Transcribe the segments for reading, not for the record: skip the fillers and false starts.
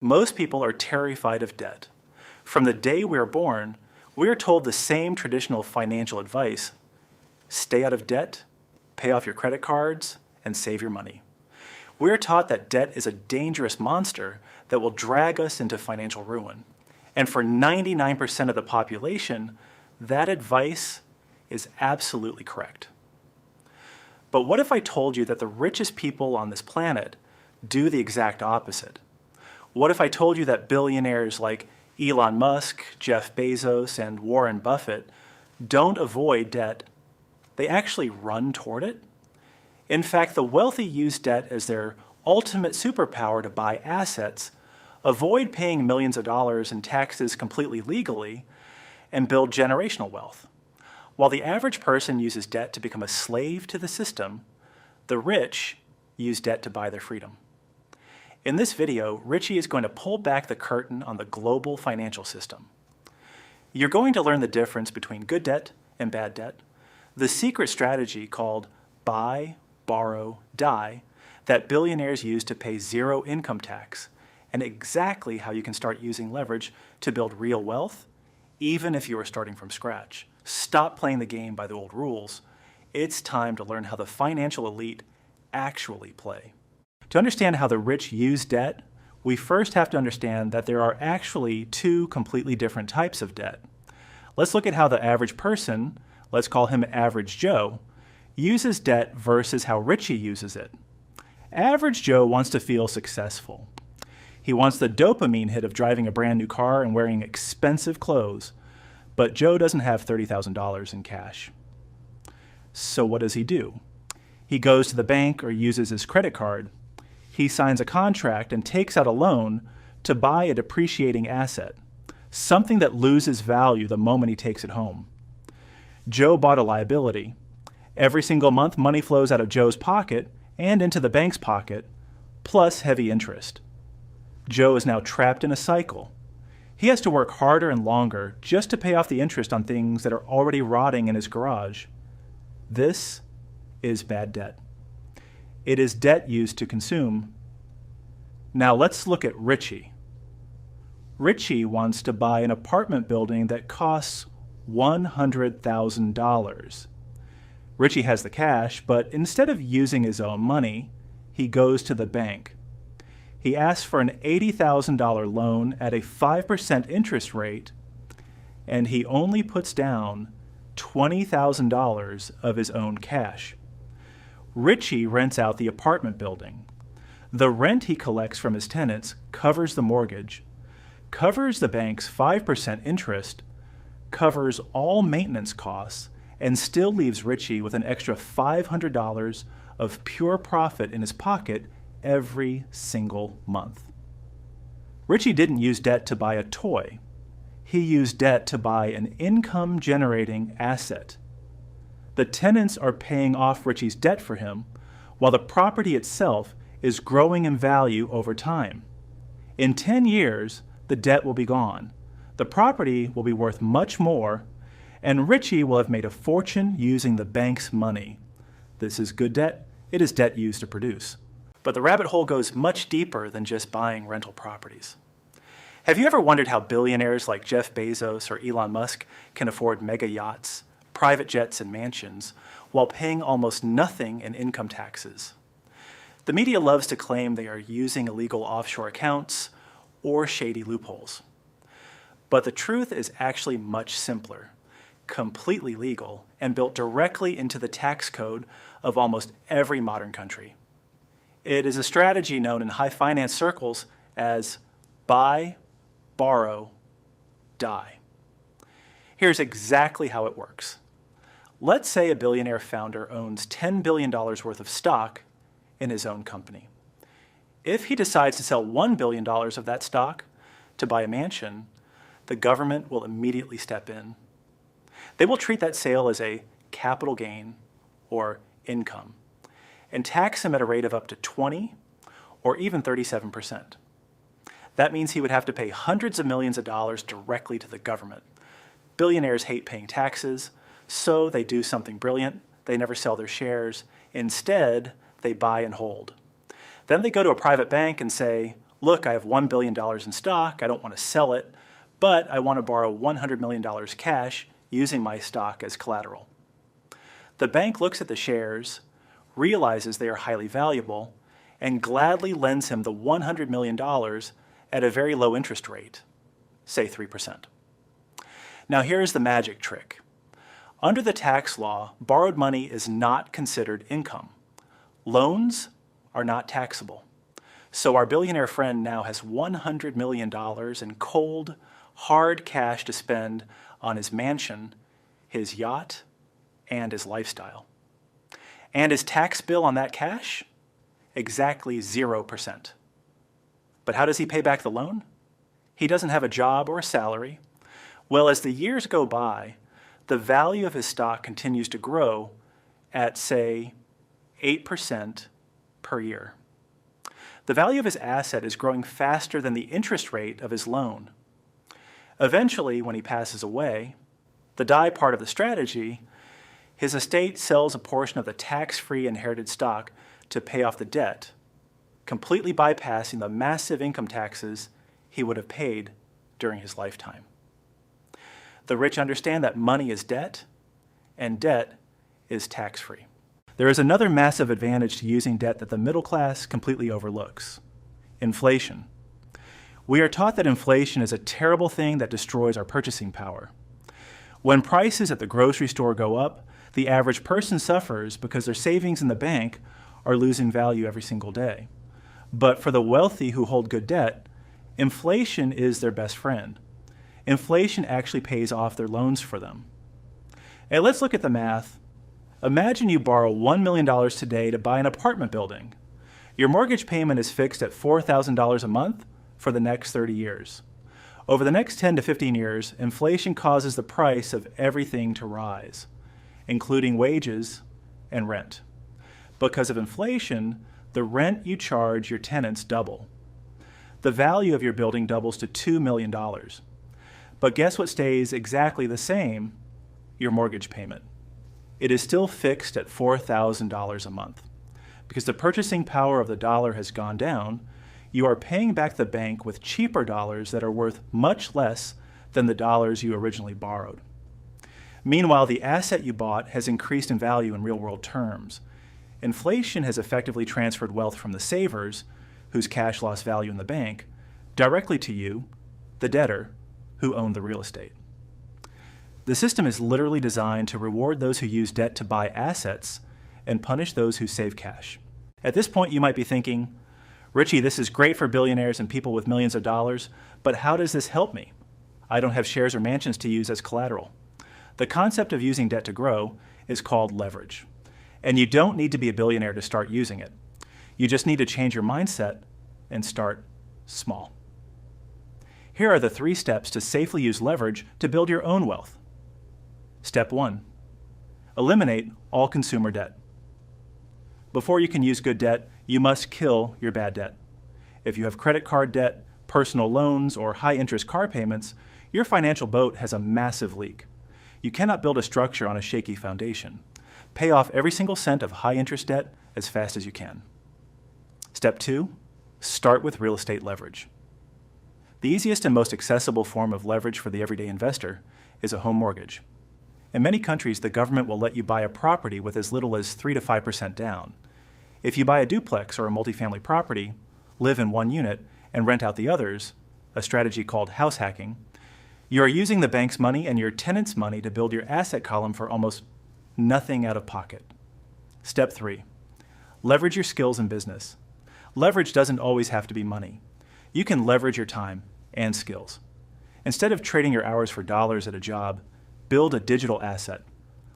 Most people are terrified of debt. From the day we are born, we are told the same traditional financial advice: stay out of debt, pay off your credit cards, and save your money. We are taught that debt is a dangerous monster that will drag us into financial ruin. And for 99% of the population, that advice is absolutely correct. But what if I told you that the richest people on this planet do the exact opposite? What if I told you that billionaires like Elon Musk, Jeff Bezos, and Warren Buffett don't avoid debt, they actually run toward it? In fact, the wealthy use debt as their ultimate superpower to buy assets, avoid paying millions of dollars in taxes completely legally, and build generational wealth. While the average person uses debt to become a slave to the system, the rich use debt to buy their freedom. In this video, Richie is going to pull back the curtain on the global financial system. You're going to learn the difference between good debt and bad debt, the secret strategy called buy, borrow, die that billionaires use to pay zero income tax, and exactly how you can start using leverage to build real wealth, even if you are starting from scratch. Stop playing the game by the old rules. It's time to learn how the financial elite actually play. To understand how the rich use debt, we first have to understand that there are actually two completely different types of debt. Let's look at how the average person, let's call him Average Joe, uses debt versus how Richie uses it. Average Joe wants to feel successful. He wants the dopamine hit of driving a brand new car and wearing expensive clothes, but Joe doesn't have $30,000 in cash. So what does he do? He goes to the bank or uses his credit card. He signs a contract and takes out a loan to buy a depreciating asset, something that loses value the moment he takes it home. Joe bought a liability. Every single month, money flows out of Joe's pocket and into the bank's pocket, plus heavy interest. Joe is now trapped in a cycle. He has to work harder and longer just to pay off the interest on things that are already rotting in his garage. This is bad debt. It is debt used to consume. Now let's look at Richie. Richie wants to buy an apartment building that costs $100,000. Richie has the cash, but instead of using his own money, he goes to the bank. He asks for an $80,000 loan at a 5% interest rate, and he only puts down $20,000 of his own cash. Richie rents out the apartment building. The rent he collects from his tenants covers the mortgage, covers the bank's 5% interest, covers all maintenance costs, and still leaves Richie with an extra $500 of pure profit in his pocket every single month. Richie didn't use debt to buy a toy. He used debt to buy an income-generating asset. The tenants are paying off Richie's debt for him, while the property itself is growing in value over time. In 10 years, the debt will be gone. The property will be worth much more, and Richie will have made a fortune using the bank's money. This is good debt. It is debt used to produce. But the rabbit hole goes much deeper than just buying rental properties. Have you ever wondered how billionaires like Jeff Bezos or Elon Musk can afford mega yachts, private jets, and mansions while paying almost nothing in income taxes? The media loves to claim they are using illegal offshore accounts or shady loopholes. But the truth is actually much simpler, completely legal, and built directly into the tax code of almost every modern country. It is a strategy known in high finance circles as buy, borrow, die. Here's exactly how it works. Let's say a billionaire founder owns $10 billion worth of stock in his own company. If he decides to sell $1 billion of that stock to buy a mansion, the government will immediately step in. They will treat that sale as a capital gain or income and tax him at a rate of up to 20 or even 37%. That means he would have to pay hundreds of millions of dollars directly to the government. Billionaires hate paying taxes, so they do something brilliant. They never sell their shares. Instead, they buy and hold. Then they go to a private bank and say, look, I have $1 billion in stock, I don't want to sell it, but I want to borrow $100 million cash using my stock as collateral. The bank looks at the shares, realizes they are highly valuable, and gladly lends him the $100 million at a very low interest rate, say 3%. Now here's the magic trick. Under the tax law, borrowed money is not considered income. Loans are not taxable. So our billionaire friend now has $100 million in cold, hard cash to spend on his mansion, his yacht, and his lifestyle. And his tax bill on that cash? Exactly 0%. But how does he pay back the loan? He doesn't have a job or a salary. Well, as the years go by, the value of his stock continues to grow at, say, 8% per year. The value of his asset is growing faster than the interest rate of his loan. Eventually, when he passes away, the die part of the strategy, his estate sells a portion of the tax-free inherited stock to pay off the debt, completely bypassing the massive income taxes he would have paid during his lifetime. The rich understand that money is debt, and debt is tax-free. There is another massive advantage to using debt that the middle class completely overlooks: inflation. We are taught that inflation is a terrible thing that destroys our purchasing power. When prices at the grocery store go up, the average person suffers because their savings in the bank are losing value every single day. But for the wealthy who hold good debt, inflation is their best friend. Inflation actually pays off their loans for them. And let's look at the math. Imagine you borrow $1 million today to buy an apartment building. Your mortgage payment is fixed at $4,000 a month for the next 30 years. Over the next 10 to 15 years, inflation causes the price of everything to rise, including wages and rent. Because of inflation, the rent you charge your tenants double. The value of your building doubles to $2 million. But guess what stays exactly the same? Your mortgage payment. It is still fixed at $4,000 a month. Because the purchasing power of the dollar has gone down, you are paying back the bank with cheaper dollars that are worth much less than the dollars you originally borrowed. Meanwhile, the asset you bought has increased in value in real-world terms. Inflation has effectively transferred wealth from the savers, whose cash lost value in the bank, directly to you, the debtor, who owned the real estate. The system is literally designed to reward those who use debt to buy assets and punish those who save cash. At this point, you might be thinking, Richie, this is great for billionaires and people with millions of dollars, but how does this help me? I don't have shares or mansions to use as collateral. The concept of using debt to grow is called leverage. And you don't need to be a billionaire to start using it. You just need to change your mindset and start small. Here are the 3 steps to safely use leverage to build your own wealth. Step 1, eliminate all consumer debt. Before you can use good debt, you must kill your bad debt. If you have credit card debt, personal loans, or high-interest car payments, your financial boat has a massive leak. You cannot build a structure on a shaky foundation. Pay off every single cent of high-interest debt as fast as you can. Step 2, start with real estate leverage. The easiest and most accessible form of leverage for the everyday investor is a home mortgage. In many countries, the government will let you buy a property with as little as 3 to 5% down. If you buy a duplex or a multifamily property, live in one unit, and rent out the others, a strategy called house hacking, you are using the bank's money and your tenant's money to build your asset column for almost nothing out of pocket. Step 3, leverage your skills in business. Leverage doesn't always have to be money. You can leverage your time and skills. Instead of trading your hours for dollars at a job, build a digital asset,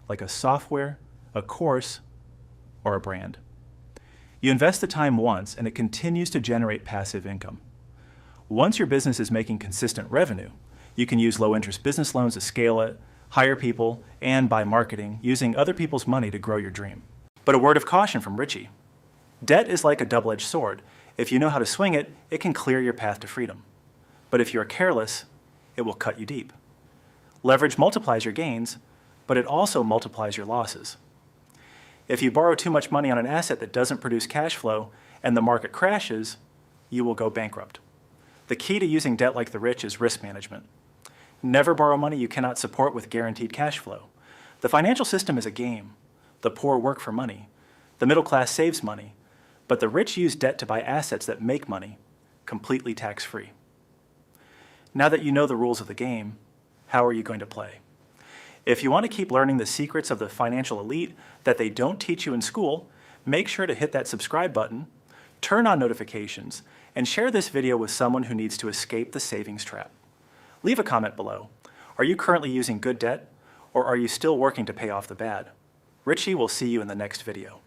like a software, a course, or a brand. You invest the time once and it continues to generate passive income. Once your business is making consistent revenue, you can use low-interest business loans to scale it, hire people, and buy marketing using other people's money to grow your dream. But a word of caution from Richie. Debt is like a double-edged sword. If you know how to swing it, it can clear your path to freedom. But if you are careless, it will cut you deep. Leverage multiplies your gains, but it also multiplies your losses. If you borrow too much money on an asset that doesn't produce cash flow and the market crashes, you will go bankrupt. The key to using debt like the rich is risk management. Never borrow money you cannot support with guaranteed cash flow. The financial system is a game. The poor work for money. The middle class saves money. But the rich use debt to buy assets that make money, completely tax-free. Now that you know the rules of the game, how are you going to play? If you want to keep learning the secrets of the financial elite that they don't teach you in school, make sure to hit that subscribe button, turn on notifications, and share this video with someone who needs to escape the savings trap. Leave a comment below. Are you currently using good debt, or are you still working to pay off the bad? Richie will see you in the next video.